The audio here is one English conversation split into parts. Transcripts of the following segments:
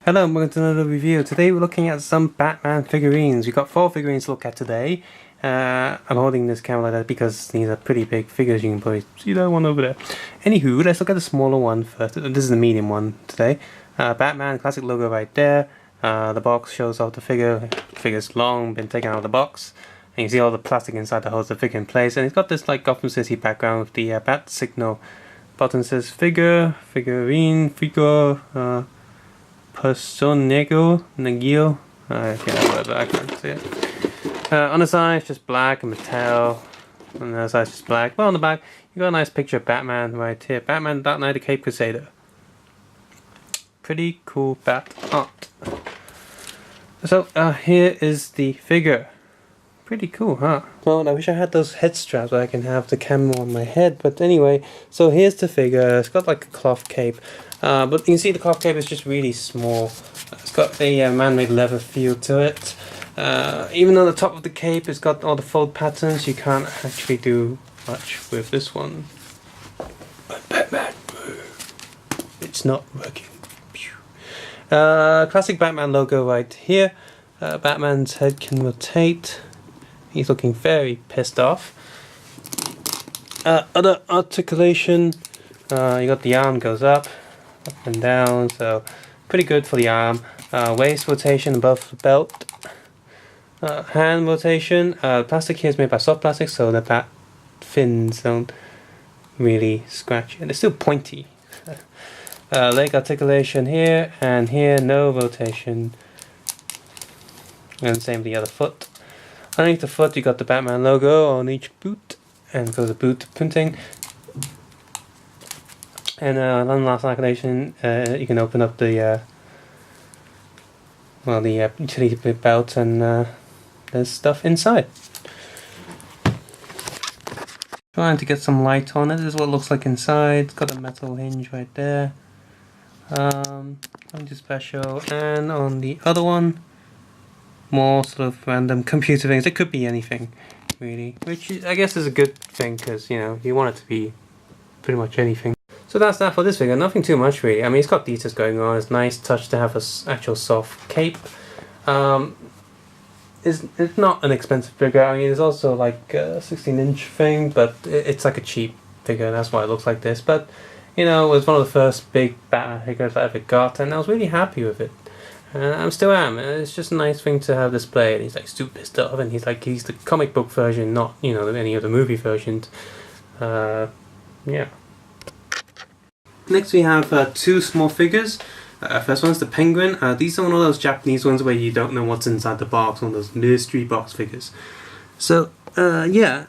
Hello and welcome to another review. Today we're looking at some Batman figurines. We've got 4 figurines to look at today. I'm holding this camera like that because these are pretty big figures. You can probably see that one over there. Anywho, let's look at the smaller one first. This is the medium one today. Batman, classic logo right there. The box shows off the figure. The figure's long, been taken out of the box. And you see all the plastic inside that holds the figure in place. And it's got this like Gotham City background with the bat signal. Button says figure, figurine, figure, Personego, Nagil. I can't see it. On the side, it's just black and metal. On the other side, it's just black. Well, on the back, you got a nice picture of Batman right here. Batman, Dark Knight, the Cape Crusader. Pretty cool bat art. So, here is the figure. Pretty cool, huh? Well, I wish I had those head straps where I can have the camera on my head. But anyway, so here's the figure. It's got like a cloth cape. But you can see the cloth cape is just really small. It's got a man-made leather feel to it. Even on the top of the cape, it's got all the fold patterns. You can't actually do much with this one. But Batman, it's not working. Classic Batman logo right here. Batman's head can rotate. He's looking very pissed off. Other articulation, you got the arm goes up and down, so pretty good for the arm. Waist rotation above the belt. Hand rotation. Plastic here is made by soft plastic, so the bat fins don't really scratch, and they're still pointy. Leg articulation here and here, no rotation. And same with the other foot. Underneath the foot, you got the Batman logo on each boot, and goes the boot printing. And one last articulation, you can open up the utility belt, and there's stuff inside. Trying to get some light on it. This is what it looks like inside. It's got a metal hinge right there. Nothing special. And on the other one, more sort of random computer things. It could be anything, really, which I guess is a good thing, because you know you want it to be pretty much anything. So that's that for this figure. Nothing too much really. I mean, it's got details going on. It's a nice touch to have a actual soft cape. It's not an expensive figure. I mean, it's also like a 16-inch thing, but it's like a cheap figure. That's why it looks like this. But you know, it was one of the first big Batman figures I ever got, and I was really happy with it. I still am. It's just a nice thing to have displayed. He's like super pissed off, and he's the comic book version, not any of the movie versions. Yeah. Next we have 2 small figures. First one's the Penguin. These are one of those Japanese ones where you don't know what's inside the box, one of those mystery box figures. So yeah.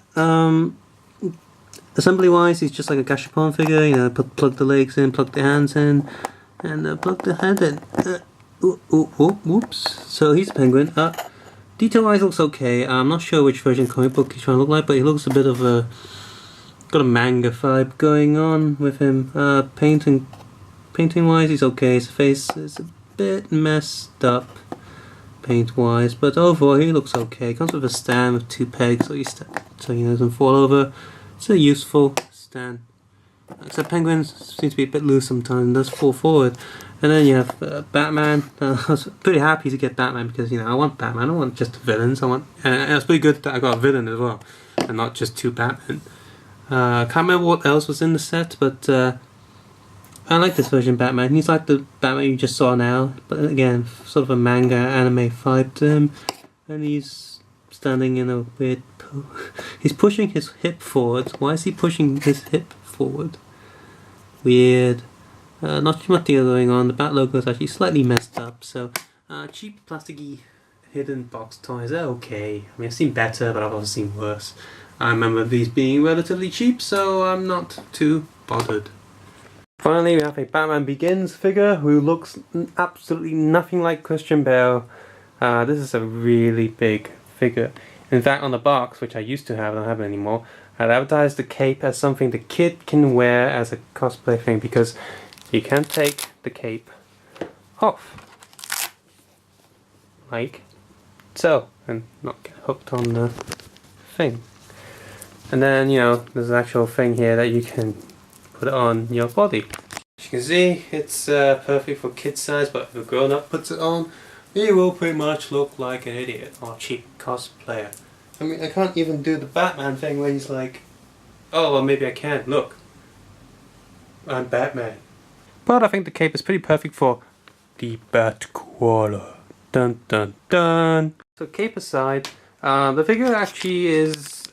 Assembly wise, he's just like a gashapon figure. You know, plug the legs in, plug the hands in, and plug the head in. Whoops. So he's a penguin. Detail wise looks okay. I'm not sure which version comic book he's trying to look like, but he looks a bit of a got a manga vibe going on with him. Painting wise he's okay. His face is a bit messed up paint wise, but overall he looks okay. Comes with a stand with 2 pegs, so he doesn't fall over. It's a useful stand. Except penguins seem to be a bit loose sometimes and does fall forward. And then you have Batman. I was pretty happy to get Batman because I want Batman. I don't want just the villains. And it's pretty good that I got a villain as well, and not just 2 Batman. Can't remember what else was in the set, but I like this version of Batman. He's like the Batman you just saw now, but again, sort of a manga anime vibe to him. And he's standing in a weird pose. He's pushing his hip forward. Why is he pushing his hip forward? Weird. Not too much deal going on. The Bat logo is actually slightly messed up. So cheap plasticky hidden box toys are okay. I mean, I've seen better, but I've also seen worse. I remember these being relatively cheap, so I'm not too bothered. Finally, we have a Batman Begins figure who looks absolutely nothing like Christian Bale. This is a really big figure. In fact, on the box, which I used to have, I don't have it anymore, I'd advertised the cape as something the kid can wear as a cosplay thing, because you can take the cape off, like so, and not get hooked on the thing. And then, there's an actual thing here that you can put it on your body. you can see, it's perfect for kid size, but if a grown up puts it on, he will pretty much look like an idiot or cheap cosplayer. I mean, I can't even do the Batman thing where he's like, oh, well maybe I can, look, I'm Batman. But I think the cape is pretty perfect for the Bat Koala. Dun dun dun. So cape aside, the figure actually is,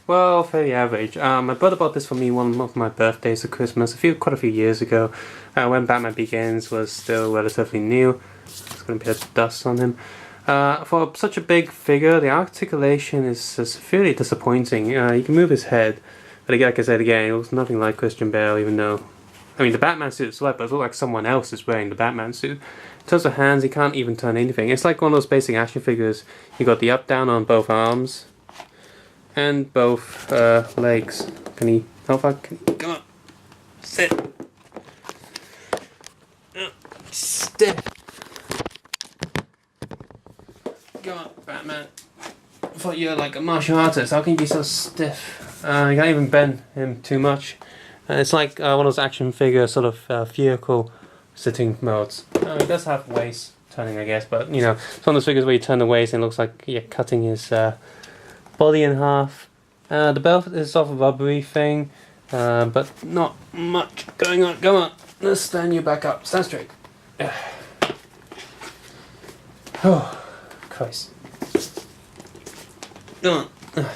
well, fairly average. I bought this for me one of my birthdays or Christmas quite a few years ago, when Batman Begins was still relatively new. There's going to be a bit of dust on him. For such a big figure, the articulation is severely disappointing. You can move his head, but again, like I said again, it looks nothing like Christian Bale, even though, I mean, the Batman suit is right, but it looks like someone else is wearing the Batman suit. In terms of hands, he can't even turn anything. It's like one of those basic action figures. You got the up down on both arms and both legs. Can he? How far? Can he? Come on, sit. Stiff. Come on, Batman. I thought you were like a martial artist. How can you be so stiff? You can't even bend him too much. It's like one of those action figure sort of vehicle sitting modes. It does have waist turning, I guess, but you know, it's one of those figures where you turn the waist and it looks like you're cutting his body in half. The belt is sort of a rubbery thing, but not much going on. Come on, let's stand you back up. Stand straight. Oh, Christ. Come on.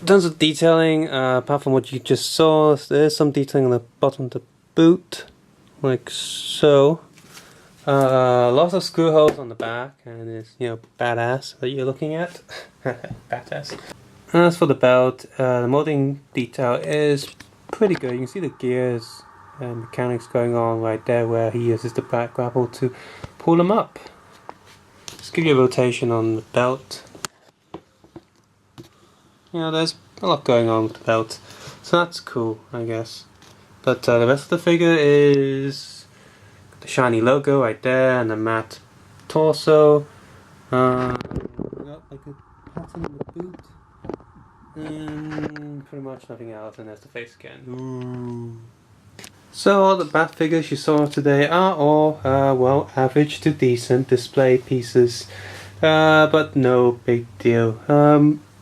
In terms of detailing, apart from what you just saw, there's some detailing on the bottom of the boot, like so. Lots of screw holes on the back, and it's, you know, badass that you're looking at. Badass. As for the belt, the molding detail is pretty good. You can see the gears and mechanics going on right there where he uses the back grapple to pull them up. Just give you a rotation on the belt. You know, there's a lot going on with the belt, so that's cool, I guess. But the rest of the figure is the shiny logo right there, and the matte torso. Got like a pattern in the boot, and pretty much nothing else. And there's the face again. Ooh. So all the Bat figures you saw today are all well, average to decent display pieces, but no big deal.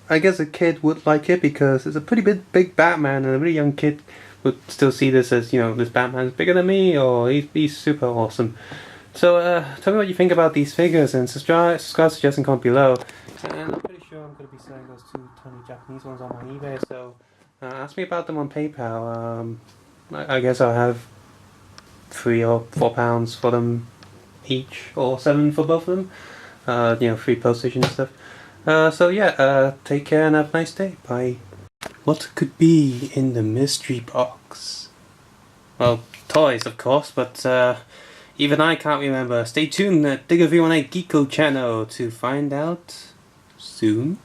I guess a kid would like it because it's a pretty big Batman, and a really young kid would still see this as, you know, this Batman's bigger than me, or he's super awesome. So tell me what you think about these figures, and subscribe suggesting comment below. And I'm pretty sure I'm going to be selling those two tiny Japanese ones on my eBay, so ask me about them on PayPal. I guess I'll have £3 or £4 for them each, or £7 for both of them. You know, free postage and stuff. So yeah, take care and have a nice day. Bye. What could be in the mystery box? Well, toys of course, but even I can't remember. Stay tuned at Digger V18 Geeko channel to find out soon.